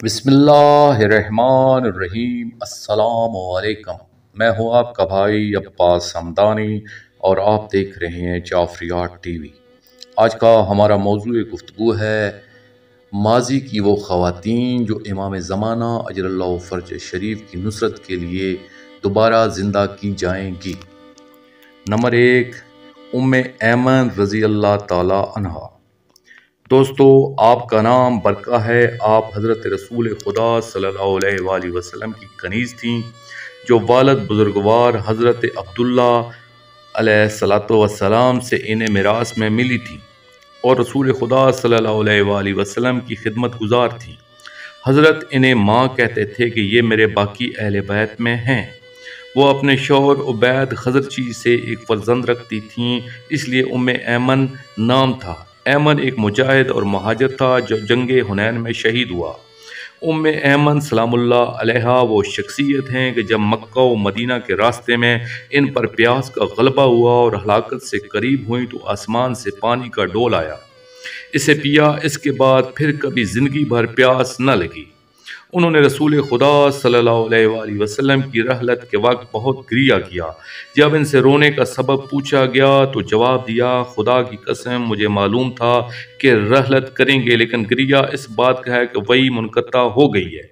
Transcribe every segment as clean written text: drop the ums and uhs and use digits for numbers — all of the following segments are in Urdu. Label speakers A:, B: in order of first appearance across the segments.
A: بسم اللہ الرحمن الرحیم۔ السلام علیکم۔ میں ہوں آپ کا بھائی عباس حمدانی اور آپ دیکھ رہے ہیں جعفریات ٹی وی۔ آج کا ہمارا موضوع گفتگو ہے ماضی کی وہ خواتین جو امام زمانہ اجل اللہ فرج شریف کی نصرت کے لیے دوبارہ زندہ کی جائیں گی۔ نمبر 1، ام ایمن رضی اللہ تعالی عنہا۔ دوستو، آپ کا نام برکہ ہے۔ آپ حضرت رسول خدا صلی اللہ علیہ وآلہ وسلم کی کنیز تھیں، جو والد بزرگوار حضرت عبداللہ علیہ السلام سے انہیں میراث میں ملی تھی اور رسول خدا صلی اللہ علیہ وآلہ وسلم کی خدمت گزار تھیں۔ حضرت انہیں ماں کہتے تھے کہ یہ میرے باقی اہل بیت میں ہیں۔ وہ اپنے شوہر عبید خزرجی سے ایک فرزند رکھتی تھیں، اس لیے ام ایمن نام تھا۔ ایمن ایک مجاہد اور مہاجر تھا جو جنگ حنین میں شہید ہوا۔ ام ایمن سلام اللہ علیہا وہ شخصیت ہیں کہ جب مکہ و مدینہ کے راستے میں ان پر پیاس کا غلبہ ہوا اور ہلاکت سے قریب ہوئیں تو آسمان سے پانی کا ڈول آیا، اسے پیا، اس کے بعد پھر کبھی زندگی بھر پیاس نہ لگی۔ انہوں نے رسول خدا صلی اللہ علیہ وآلہ وسلم کی رحلت کے وقت بہت گریہ کیا۔ جب ان سے رونے کا سبب پوچھا گیا تو جواب دیا، خدا کی قسم مجھے معلوم تھا کہ رحلت کریں گے، لیکن گریہ اس بات کا ہے کہ وہی منقطع ہو گئی ہے۔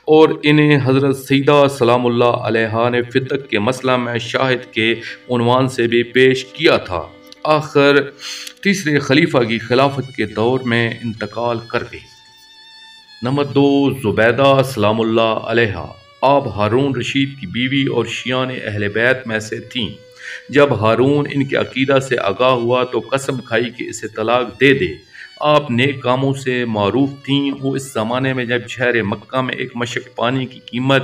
A: اور انہیں حضرت سیدہ سلام اللہ علیہا نے فدق کے مسئلہ میں شاہد کے عنوان سے بھی پیش کیا تھا۔ آخر تیسرے خلیفہ کی خلافت کے دور میں انتقال کر گئی۔ نمبر 2، زبیدہ سلام اللہ علیہا۔ آپ ہارون رشید کی بیوی اور شیعان اہل بیت میں سے تھیں۔ جب ہارون ان کے عقیدہ سے آگاہ ہوا تو قسم کھائی کہ اسے طلاق دے دے۔ آپ نیک کاموں سے معروف تھیں۔ وہ اس زمانے میں جب شہر مکہ میں ایک مشک پانی کی قیمت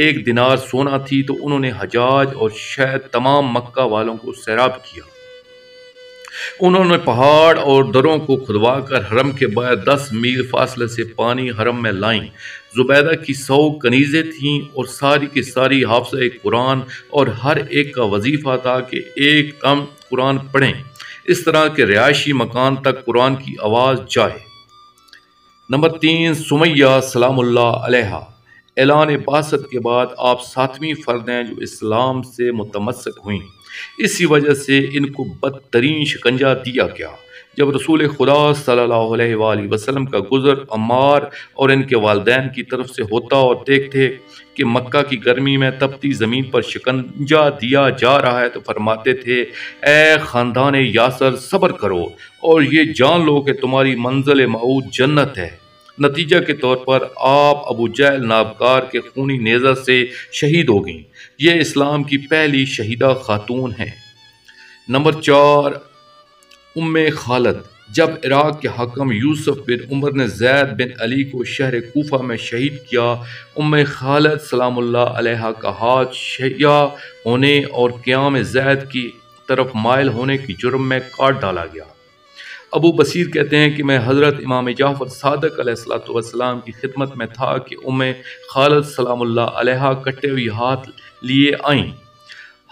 A: 1 دینار سونا تھی تو انہوں نے حجاج اور شاید تمام مکہ والوں کو سیراب کیا۔ انہوں نے پہاڑ اور دروں کو کھدوا کر حرم کے باہر 10 میل فاصلے سے پانی حرم میں لائیں۔ زبیدہ کی 100 کنیزیں تھیں اور ساری کی ساری حافظہ قرآن، اور ہر ایک کا وظیفہ تھا کہ ایک کم قرآن پڑھیں، اس طرح کہ رہائشی مکان تک قرآن کی آواز جائے۔ نمبر 3، سمیہ سلام اللہ علیہا۔ اعلان بعثت کے بعد آپ 7ویں فرد ہیں جو اسلام سے متمسک ہوئیں۔ اسی وجہ سے ان کو بدترین شکنجہ دیا گیا۔ جب رسول خدا صلی اللہ علیہ وآلہ وسلم کا گزر عمار اور ان کے والدین کی طرف سے ہوتا اور دیکھتے کہ مکہ کی گرمی میں تپتی زمین پر شکنجہ دیا جا رہا ہے تو فرماتے تھے، اے خاندان یاسر، صبر کرو اور یہ جان لو کہ تمہاری منزل موعود جنت ہے۔ نتیجہ کے طور پر آپ ابو جہل نابکار کے خونی نیزہ سے شہید ہو گئیں۔ یہ اسلام کی پہلی شہیدہ خاتون ہیں۔ نمبر 4، ام خالد۔ جب عراق کے حاکم یوسف بن عمر نے زید بن علی کو شہر کوفہ میں شہید کیا، ام خالد سلام اللہ علیہا کا ہاتھ شیعہ ہونے اور قیام زید کی طرف مائل ہونے کی جرم میں کاٹ ڈالا گیا۔ ابو بصیر کہتے ہیں کہ میں حضرت امام جعفر صادق علیہ السلام کی خدمت میں تھا کہ ام خالد سلام اللہ علیہا کٹے ہوئے ہاتھ لیے آئیں۔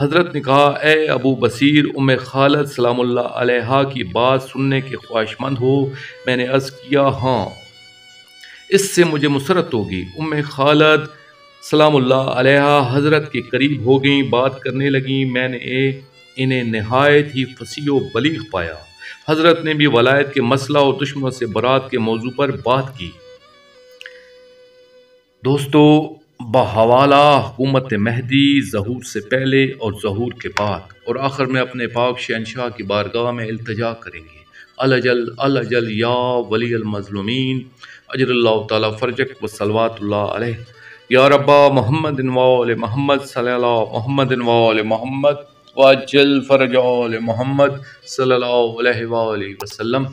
A: حضرت نے کہا، اے ابو بصیر، ام خالد سلام اللہ علیہا کی بات سننے کے خواہش مند ہو؟ میں نے عرض کیا، ہاں، اس سے مجھے مسرت ہوگی۔ ام خالد سلام اللہ علیہا حضرت کے قریب ہو گئیں، بات کرنے لگیں۔ میں نے انہیں نہایت ہی فصیح و بلیغ پایا۔ حضرت نے بھی ولایت کے مسئلہ اور دشمنوں سے برات کے موضوع پر بات کی۔ دوستو، بحوالہ حکومت مہدی، ظہور سے پہلے اور ظہور کے بعد، اور آخر میں اپنے پاک شہنشاہ کی بارگاہ میں التجا کریں گے، الجل الجل یا ولی المظلومین اجر اللہ تعالی فرجک و صلوات اللہ علیہ، یا ربا محمد و آل محمد صلی اللہ محمد و آل محمد وعجل فرج آل محمد صلی اللہ علیہ وآلہ وسلم۔